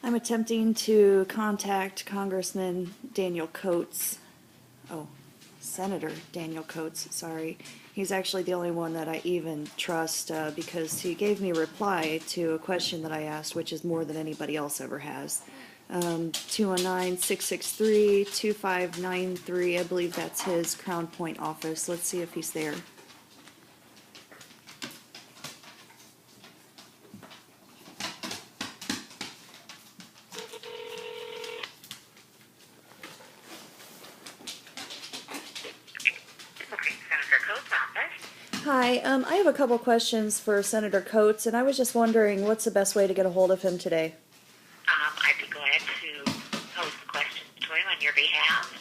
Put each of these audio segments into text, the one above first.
I'm attempting to contact Congressman Daniel Coates. Oh, Senator Daniel Coates, sorry. He's actually the only one that I even trust because he gave me a reply to a question that I asked, which is more than anybody else ever has. 219-663-2593, I believe that's his Crown Point office. Let's see if he's there. Okay, Senator Coates' office. Hi, I have a couple questions for Senator Coates, and I was just wondering what's the best way to get a hold of him today? I'd be glad to pose the questions to him on your behalf.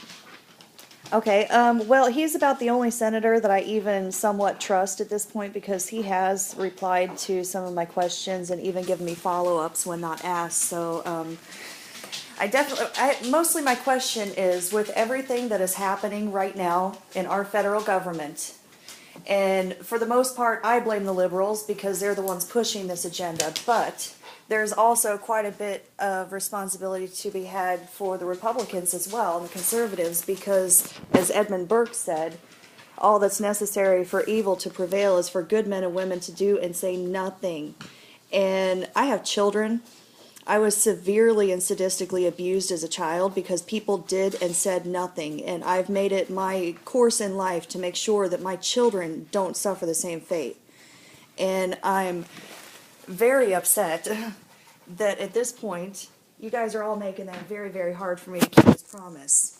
Okay, well, he's about the only senator that I even somewhat trust at this point because he has replied to some of my questions and even given me follow-ups when not asked. So, mostly my question is with everything that is happening right now in our federal government, and for the most part, I blame the liberals because they're the ones pushing this agenda, but there's also quite a bit of responsibility to be had for the Republicans as well and the conservatives because, as Edmund Burke said, all that's necessary for evil to prevail is for good men and women to do and say nothing. And I have children. I was severely and sadistically abused as a child because people did and said nothing, and I've made it my course in life to make sure that my children don't suffer the same fate. And I'm very upset that at this point, you guys are all making that very, very hard for me to keep this promise.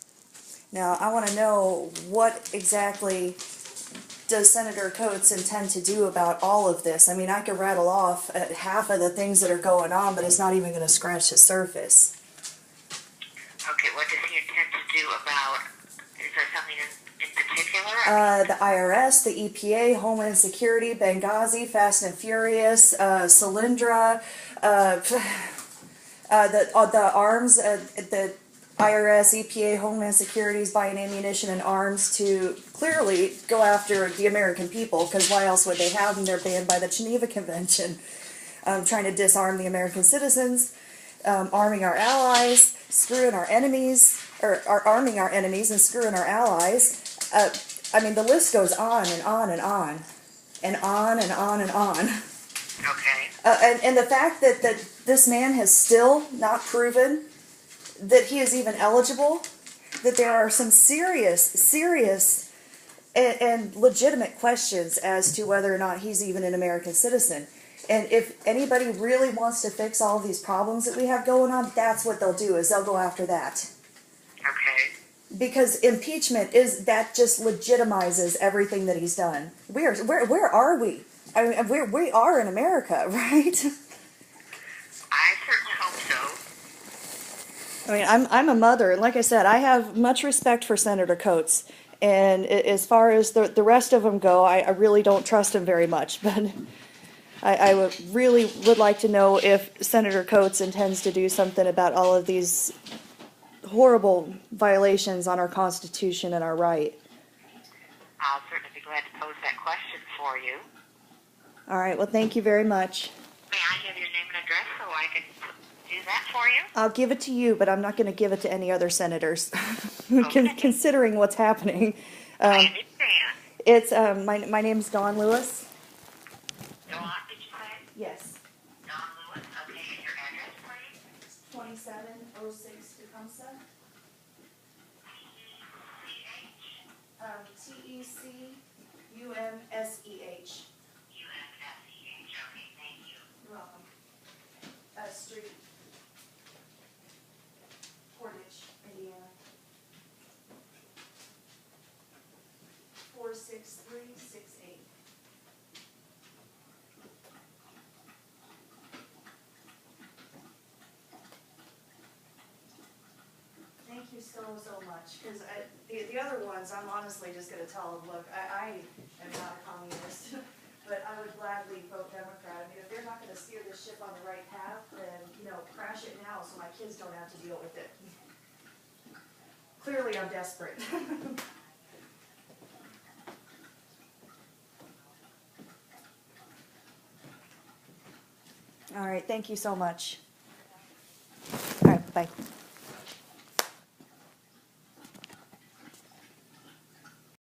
Now, I want to know what exactly does Senator Coates intend to do about all of this? I mean, I could rattle off half of the things that are going on, but it's not even going to scratch the surface. Okay, what does he intend to do about, is there something in particular? The IRS, the EPA, Homeland Security, Benghazi, Fast and Furious, Solyndra, the arms, the IRS, EPA, Homeland Security is buying ammunition and arms to clearly go after the American people, because why else would they have them? They're banned by the Geneva Convention. Trying to disarm the American citizens, arming our allies, screwing our enemies, or arming our enemies and screwing our allies. I mean, the list goes on and on and on, and on and on and on. Okay. And the fact that this man has still not proven that he is even eligible, that there are some serious and legitimate questions as to whether or not he's even an American citizen. And if anybody really wants to fix all of these problems that we have going on, that's what they'll do, is they'll go after that. Okay. Because impeachment that just legitimizes everything that he's done. Where are we? I mean, we are in America, right? I certainly hope so. I mean, I'm a mother, and like I said, I have much respect for Senator Coates. And as far as the rest of them go, I really don't trust him very much. But I would like to know if Senator Coates intends to do something about all of these horrible violations on our Constitution and our right. I'll certainly be glad to pose that question for you. All right, well, thank you very much. May I have your name and address so I can do that for you? I'll give it to you, but I'm not going to give it to any other senators, Okay. considering what's happening. I understand. It's my name's Dawn Lewis. Dawn, did you say? Yes, Dawn Lewis. Okay, and your address, please? 2706 Tecumseh. TECUMSEH. UMSEH. Okay, thank you. You're welcome. Street, Portage, Indiana. 46368. Thank you so much. Because the other ones, I'm honestly just going to tell them, look, I am not a communist, but I would gladly vote Democrat. I mean, if they're not going to steer this ship on the right path, then, crash it now so my kids don't have to deal with it. Clearly, I'm desperate. All right, thank you so much. All right, bye.